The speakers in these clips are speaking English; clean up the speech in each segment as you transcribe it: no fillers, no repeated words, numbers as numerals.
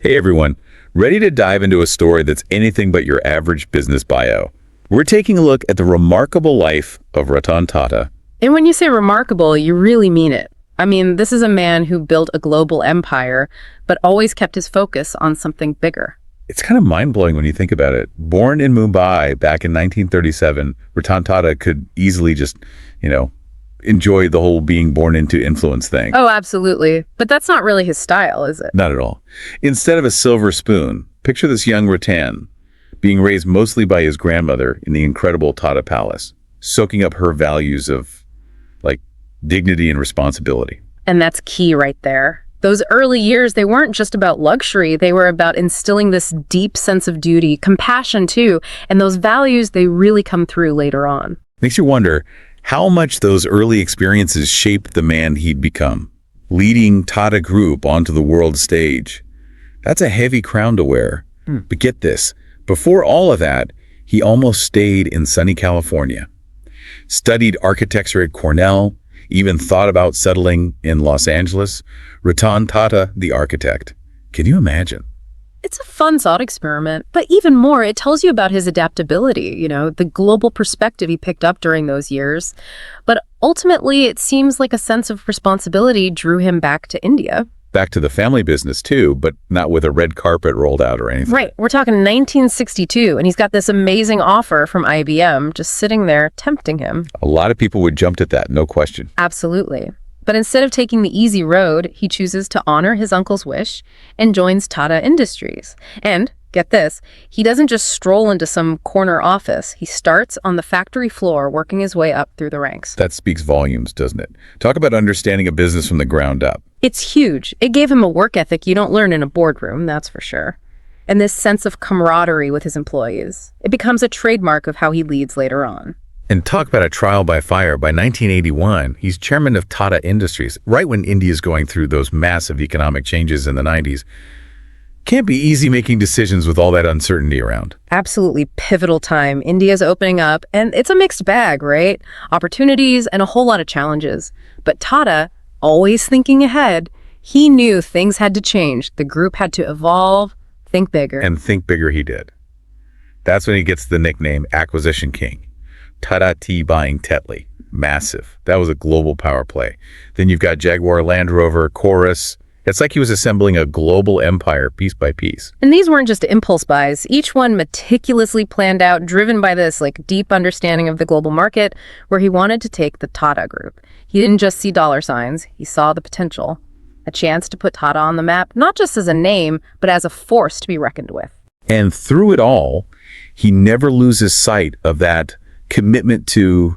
Hey everyone, ready to dive into a story that's anything but your average business bio? We're taking a look at the remarkable life of Ratan Tata. And when you say remarkable, you really mean it. I mean, this is a man who built a global empire, but always kept his focus on something bigger. It's kind of mind-blowing when you think about it. Born in Mumbai back in 1937, Ratan Tata could easily just, enjoy the whole being born into influence thing. Oh, absolutely. But that's not really his style, is it? Not at all. Instead of a silver spoon, picture this young Ratan being raised mostly by his grandmother in the incredible Tata Palace, soaking up her values of, dignity and responsibility. And that's key right there. Those early years, they weren't just about luxury. They were about instilling this deep sense of duty, compassion too, and those values, they really come through later on. Makes you wonder how much those early experiences shaped the man he'd become. Leading Tata Group onto the world stage. That's a heavy crown to wear. But get this, before all of that, he almost stayed in sunny California. Studied architecture at Cornell, even thought about settling in Los Angeles. Ratan Tata, the architect. Can you imagine? It's a fun thought experiment, but even more, it tells you about his adaptability, the global perspective he picked up during those years. But ultimately, it seems like a sense of responsibility drew him back to India. Back to the family business too, but not with a red carpet rolled out or anything. Right. We're talking 1962, and he's got this amazing offer from IBM just sitting there tempting him. A lot of people would jump at that, no question. Absolutely. But instead of taking the easy road, he chooses to honor his uncle's wish and joins Tata Industries. And, get this, he doesn't just stroll into some corner office. He starts on the factory floor, working his way up through the ranks. That speaks volumes, doesn't it? Talk about understanding a business from the ground up. It's huge. It gave him a work ethic you don't learn in a boardroom, that's for sure. And this sense of camaraderie with his employees. It becomes a trademark of how he leads later on. And talk about a trial by fire. By 1981, he's chairman of Tata Industries, right when India's going through those massive economic changes in the 90s. Can't be easy making decisions with all that uncertainty around. Absolutely pivotal time. India's opening up, and it's a mixed bag, right? Opportunities and a whole lot of challenges. But Tata, always thinking ahead, he knew things had to change. The group had to evolve, think bigger. And think bigger he did. That's when he gets the nickname Acquisition King. Tata Tea buying Tetley. Massive. That was a global power play. Then you've got Jaguar Land Rover, Chorus. It's like he was assembling a global empire piece by piece. And these weren't just impulse buys. Each one meticulously planned out, driven by this deep understanding of the global market, where he wanted to take the Tata Group. He didn't just see dollar signs. He saw the potential. A chance to put Tata on the map, not just as a name, but as a force to be reckoned with. And through it all, he never loses sight of that commitment to,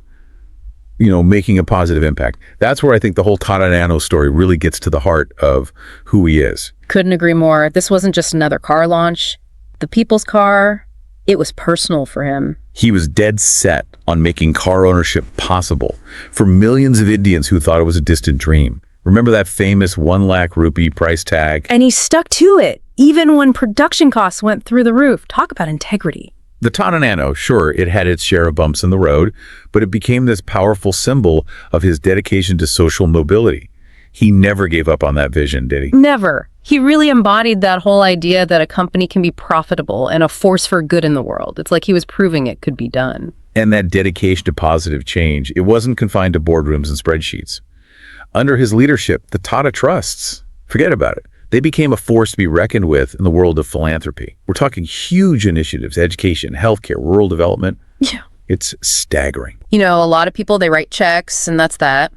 making a positive impact. That's where I think the whole Tata Nano story really gets to the heart of who he is. Couldn't agree more. This wasn't just another car launch. The people's car, it was personal for him. He was dead set on making car ownership possible for millions of Indians who thought it was a distant dream. Remember that famous 1 lakh rupee price tag? And he stuck to it, even when production costs went through the roof. Talk about integrity. The Tata Nano, sure, it had its share of bumps in the road, but it became this powerful symbol of his dedication to social mobility. He never gave up on that vision, did he? Never. He really embodied that whole idea that a company can be profitable and a force for good in the world. It's like he was proving it could be done. And that dedication to positive change, it wasn't confined to boardrooms and spreadsheets. Under his leadership, the Tata Trusts, forget about it. They became a force to be reckoned with in the world of philanthropy. We're talking huge initiatives, education, healthcare, rural development. Yeah. It's staggering. A lot of people, they write checks and that's that.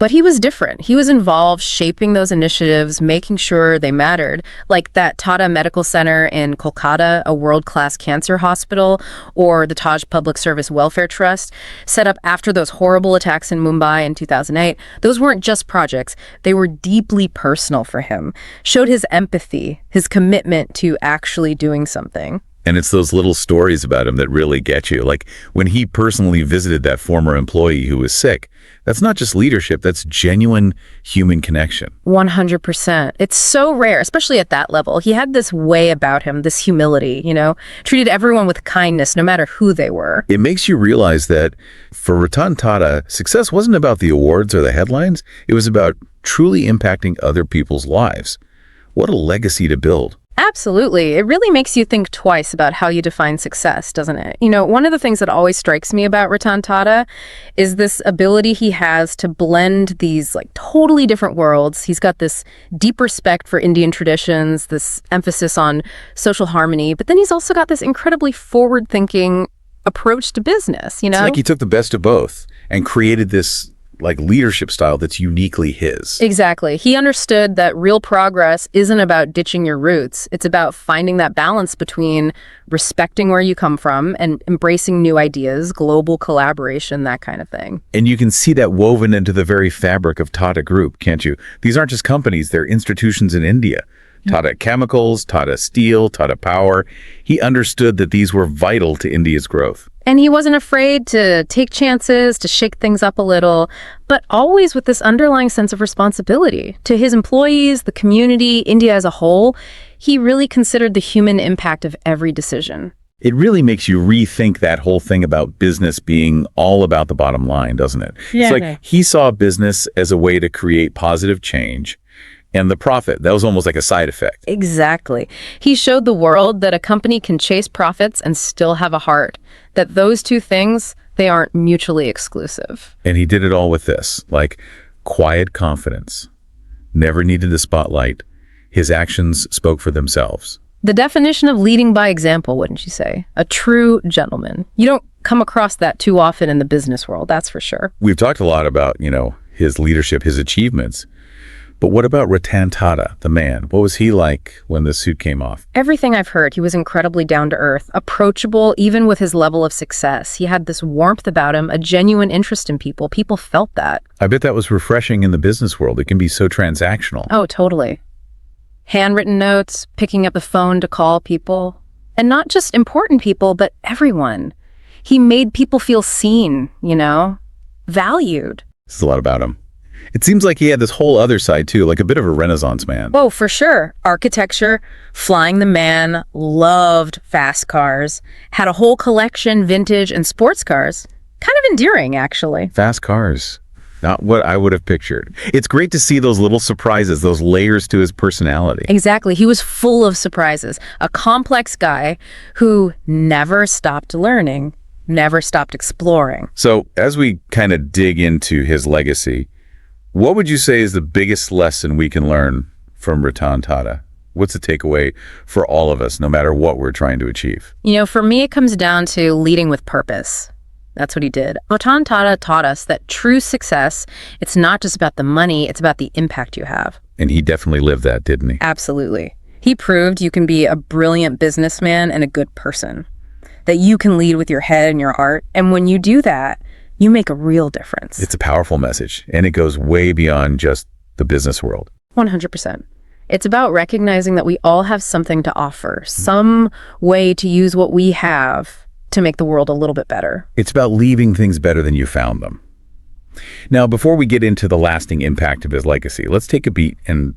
But he was different. He was involved shaping those initiatives, making sure they mattered, like that Tata Medical Center in Kolkata, a world-class cancer hospital, or the Taj Public Service Welfare Trust, set up after those horrible attacks in Mumbai in 2008. Those weren't just projects. They were deeply personal for him, showed his empathy, his commitment to actually doing something. And it's those little stories about him that really get you. Like when he personally visited that former employee who was sick, that's not just leadership, that's genuine human connection. 100%. It's so rare, especially at that level. He had this way about him, this humility, treated everyone with kindness, no matter who they were. It makes you realize that for Ratan Tata, success wasn't about the awards or the headlines. It was about truly impacting other people's lives. What a legacy to build. Absolutely. It really makes you think twice about how you define success, doesn't it? One of the things that always strikes me about Ratan Tata is this ability he has to blend these like totally different worlds. He's got this deep respect for Indian traditions, this emphasis on social harmony, but then he's also got this incredibly forward-thinking approach to business, It's like he took the best of both and created this like leadership style that's uniquely his. Exactly. He understood that real progress isn't about ditching your roots. It's about finding that balance between respecting where you come from and embracing new ideas, global collaboration, that kind of thing. And you can see that woven into the very fabric of Tata Group, can't you? These aren't just companies, they're institutions in India. Tata Chemicals, Tata Steel, Tata Power. He understood that these were vital to India's growth. And he wasn't afraid to take chances, to shake things up a little, but always with this underlying sense of responsibility to his employees, the community, India as a whole. He really considered the human impact of every decision. It really makes you rethink that whole thing about business being all about the bottom line, doesn't it? Yeah. It's like he saw business as a way to create positive change, and the profit, that was almost like a side effect. Exactly. He showed the world that a company can chase profits and still have a heart, that those two things, they aren't mutually exclusive. And he did it all with this, like quiet confidence. Never needed the spotlight. His actions spoke for themselves. The definition of leading by example, wouldn't you say? A true gentleman. You don't come across that too often in the business world, that's for sure. We've talked a lot about, his leadership, his achievements. But what about Ratan Tata, the man? What was he like when the suit came off? Everything I've heard, he was incredibly down-to-earth, approachable even with his level of success. He had this warmth about him, a genuine interest in people. People felt that. I bet that was refreshing in the business world. It can be so transactional. Oh, totally. Handwritten notes, picking up the phone to call people. And not just important people, but everyone. He made people feel seen, valued. This is a lot about him. It seems like he had this whole other side too, like a bit of a Renaissance man. Oh, for sure. Architecture, flying the man, loved fast cars, had a whole collection, vintage and sports cars. Kind of endearing, actually. Fast cars. Not what I would have pictured. It's great to see those little surprises, those layers to his personality. Exactly. He was full of surprises. A complex guy who never stopped learning, never stopped exploring. So as we kind of dig into his legacy, what would you say is the biggest lesson we can learn from Ratan Tata? What's the takeaway for all of us, no matter what we're trying to achieve? For me, it comes down to leading with purpose. That's what he did. Ratan Tata taught us that true success, it's not just about the money, it's about the impact you have. And he definitely lived that, didn't he? Absolutely. He proved you can be a brilliant businessman and a good person, that you can lead with your head and your heart. And when you do that, you make a real difference. It's a powerful message, and it goes way beyond just the business world. 100%. It's about recognizing that we all have something to offer, some way to use what we have to make the world a little bit better. It's about leaving things better than you found them. Now, before we get into the lasting impact of his legacy, let's take a beat and,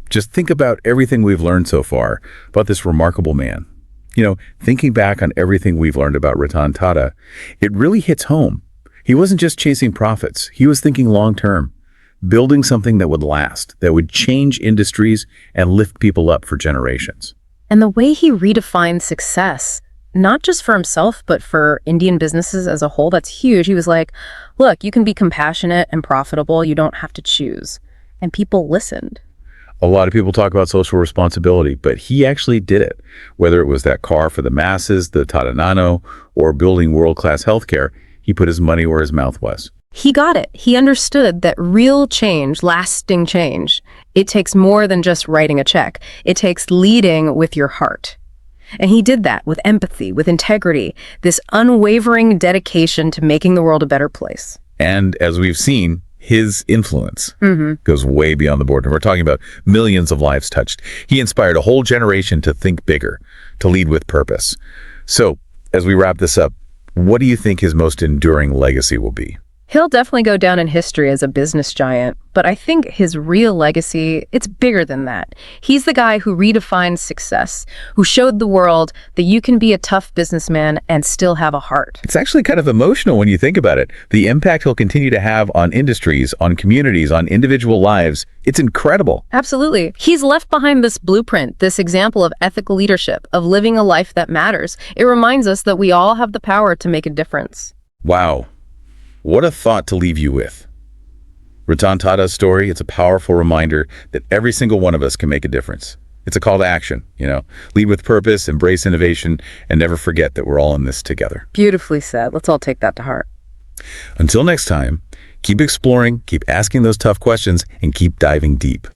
just think about everything we've learned so far about this remarkable man. Thinking back on everything we've learned about Ratan Tata, it really hits home. He wasn't just chasing profits. He was thinking long-term, building something that would last, that would change industries and lift people up for generations. And the way he redefined success, not just for himself, but for Indian businesses as a whole, that's huge. He was like, look, you can be compassionate and profitable. You don't have to choose. And people listened. A lot of people talk about social responsibility, but he actually did it. Whether it was that car for the masses, the Tata Nano, or building world-class healthcare, he put his money where his mouth was. He got it. He understood that real change, lasting change, it takes more than just writing a check. It takes leading with your heart. And he did that with empathy, with integrity, this unwavering dedication to making the world a better place. And as we've seen, his influence goes way beyond the border. We're talking about millions of lives touched. He inspired a whole generation to think bigger, to lead with purpose. So, as we wrap this up, what do you think his most enduring legacy will be? He'll definitely go down in history as a business giant, but I think his real legacy, it's bigger than that. He's the guy who redefined success, who showed the world that you can be a tough businessman and still have a heart. It's actually kind of emotional when you think about it. The impact he'll continue to have on industries, on communities, on individual lives, it's incredible. Absolutely. He's left behind this blueprint, this example of ethical leadership, of living a life that matters. It reminds us that we all have the power to make a difference. Wow. What a thought to leave you with. Ratan Tata's story, it's a powerful reminder that every single one of us can make a difference. It's a call to action, lead with purpose, embrace innovation, and never forget that we're all in this together. Beautifully said. Let's all take that to heart. Until next time, keep exploring, keep asking those tough questions, and keep diving deep.